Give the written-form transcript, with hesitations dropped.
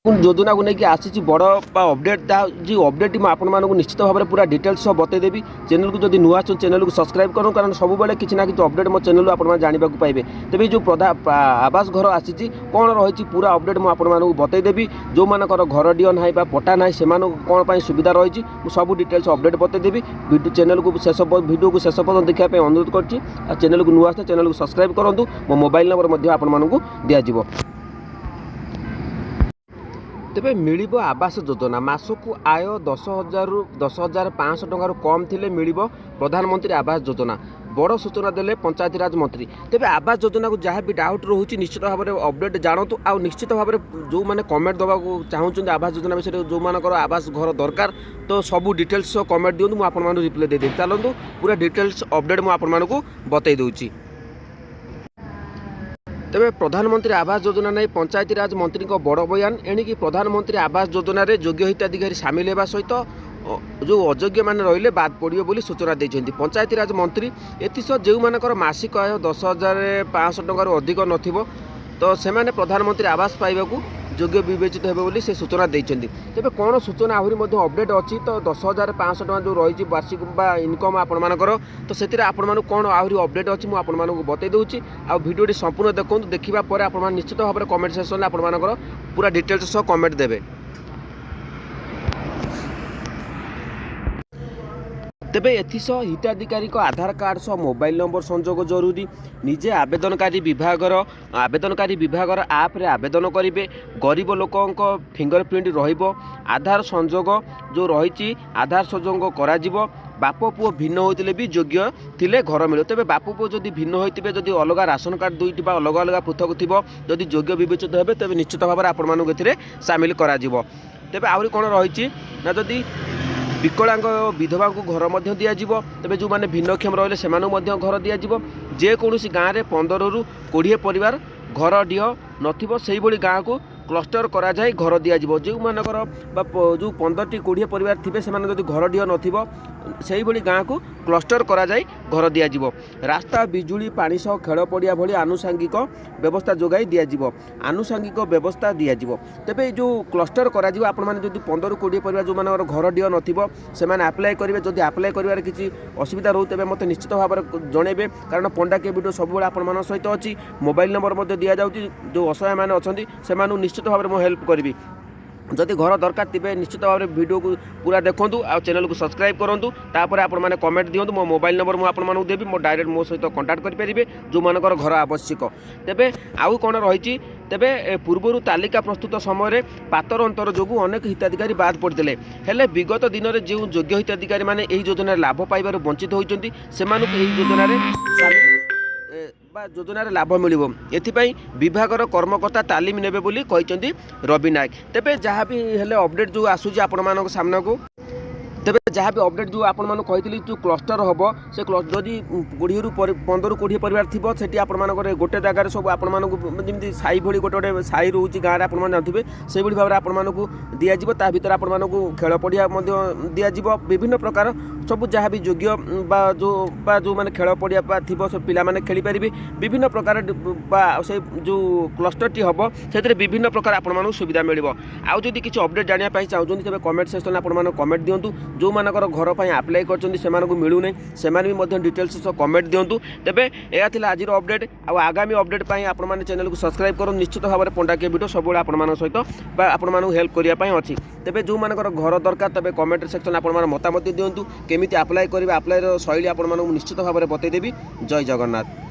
योजना को लेकिन आसी बड़ अपडेट जी अपडेट मुझे निश्चित भाव में पूरा डिटेल्स सब बतईदेवी। चैनल को जब नुआ चैनल को सब्सक्राइब करूँ कारण सब किसी ना कि अपडेट मो चैनल आप जानवा पाइबे। तेज जो आवास घर आसी कौन रही पूरा अपडेट मुझे बतईदेवी। जो मान घर डीओ ना पट्टा ना से कौन पर सुविधा रही सब डिटेल्स अपडेट बतईदेवी। चैनल को शेष वीडियो को शेष पर्यटन देखापी अनुरोध कर चैनल को नुआ चैनल को सब्सक्राइब करूँ। मो मोबाइल नंबर आपको दिज्व। तेबे मिलिबो आवास योजना मासकु आय 10,000 रु 10,500 टंकार कम थिले मिलिबो प्रधानमंत्री आवास योजना। बड़ सूचना देले पंचायती राज मंत्री। तेबे आवास योजना को जहाँ भी डाउट रोचे निश्चित भाव में अपडेट जानतु। आ निश्चित भाव में जो मैंने कमेंट देवा चाहूँ आवास योजना विषय जो मानकर आवास घर दरकार तो सब डिटेल्स कमेंट दिखाँ मुझे रिप्लाई देदेवी। चलतु पूरा डिटेल्स अपडेट मुझे बतई दूची। तेबे प्रधानमंत्री आवास योजना नहीं पंचायती राज मंत्री बड़ बयान। एणिकी प्रधानमंत्री आवास योजना रे योग्य हिताधिकारी सामिल होगा सहित जो अयोग्य मान रहिले बाद पड़े बोली सूचना देते पंचायती राज मंत्री। एथिसह जो मानकर मासिक आय 10,500 टंकार अधिक नथिबो तो सेमाने प्रधानमंत्री आवास पाइबाकू योग्य विवेचित हेबे बोली से सूचना देते। तेबे कौन सूचना आहरी अपडेट अच्छी तो 10,500 टका जो रही वार्षिक इनकम आपणमानकर तो से कौन आहरी अपडेट अच्छी मुझे बतई दूची। आ भिडियोटी संपूर्ण देखो देखा पर आप निश्चित भाव में कमेंट सेक्शन में आपणमानकर पूरा डिटेल्स सह कमेंट देवे। तेबे एथिसह हिताधिकारी आधार कार्ड सह मोबाइल नंबर संजोग जरूरी। निजे आवेदनकारी विभागर आप रे आवेदन करेंगे। गरीब लोक फिंगरप्रिंट रहिबो। आधार संजोग जो रही आधार संजोग करा जिवो। बाप पुओ भिन्न होते भी योग्य थिले घर मिले। तेबे बाप पुओ जदि भिन्न होते जदि अलग राशन कार्ड दुईटी अलग अलग पृथक थी जदि योग्य विवेचित हे तेज निश्चित भाव में आपे सामिल करा जिवो। तेबे आहरी कौन रही ना जदि विकलांग विधवा को घर मध्य दिज्व तेज जो मैंने भिन्नक्षम रही से घर दिज्व। जेकोसी गाँव में 15 रु 20 परिवार घर डीह नथिबो सेही भली गाँव को क्लस्टर करा जाए घर दिज्व। जो मानकर जो 15टी 20 परिवार थे से घर डीह नथिबो सेही भली गाँव को क्लस्टर करा जाए घर दिज्व। रास्ता बिजुली पानी सह खेल पड़िया भली आनुषंगिक व्यवस्था जोगाई दिज्व। आनुषंगिक व्यवस्था दिज्व। तेबे जो क्लस्टर करा जिवो आपण माने जदि 15 रु 20 परिवार जो मानकर घर डीह नथिबो से माने अप्लाई करेंगे। जदि अप्लाई करिवार किछि असुविधा रहू तेबे मते निश्चित भाव में जणेबे कारण पंडा के वीडियो सब बेले आपण मान सहित अछि। मोबाइल नंबर मते दिया जाउछि। जो असहाय माने अछंती से मानु निश्चित भाव में हेल्प करी। जदि घर दरकार थे निश्चित भाव में वीडियो को पूरा देखूँ आ चैनल को सब्सक्राइब करूँ। तापर आपने कमेंट दिंतु मो मोबाइल नंबर मुझे देवी मो डायरेक्ट मो सहित कंटाक्ट करेंगे जो मानकर घर आवश्यक। तेबे आउ कौन रही तेबे पूर्वर तालिका प्रस्तुत समय पातर अंतर जो अनेक हिताधिकारी बाद पड़ते हेले विगत दिन में जो योग्य हिताधिकारी मैंने योजना लाभ पाइबार वंचित होती से योजनार लाभ मिलिबो। एथिपाई विभागर कर्मकर्ता तालीम नेबे बोली कहिसेंती रवि नायक। तेबे जहाँ भी हेले अपडेट जो आसुची आपण मानक सामना को तेबे जहाँ भी अपडेट जो आपण मानक कहितली जो क्लस्टर हम से जदि 20 रु 15 20 परिवार थी से आपर गोटे जगार सब आपमती साई भली गोटे गोटे साई रोचे गाँव आप जानते से भाव में आपको दिज्व। ता भर आपको खेल पड़िया दिज्व विभिन्न प्रकार सब जहाँ भी योग्य जो मैंने खेल पड़िया थी सब पिला खेली पारे विभिन्न प्रकार से जो क्लस्टर टी हम से विभिन्न प्रकार आपको सुविधा मिल। आदि किसी अपडेट जानापी चाहते तेज कमेंट सेक्शन में कमेंट दिंतु। जो मानकर घर पर आप्लाय कर मिलूना से डिटेल्स कमेंट दिंतु। तेबे यह आज अपडेट आगामी अपडेट आपने चैनल को सब्सक्राइब करूँ। निश्चित भाव में पंडा के वीडियो सब आप सहित आपको हेल्प करने अच्छी। तेबे जो मानकर घर दरकार तेज कमेंट सेक्शन आप मतामत दिंतु केमी आप्लाय करेंगे आप्लायर शैली आपको निश्चित भाव में बतईदेवी। जय जगन्नाथ।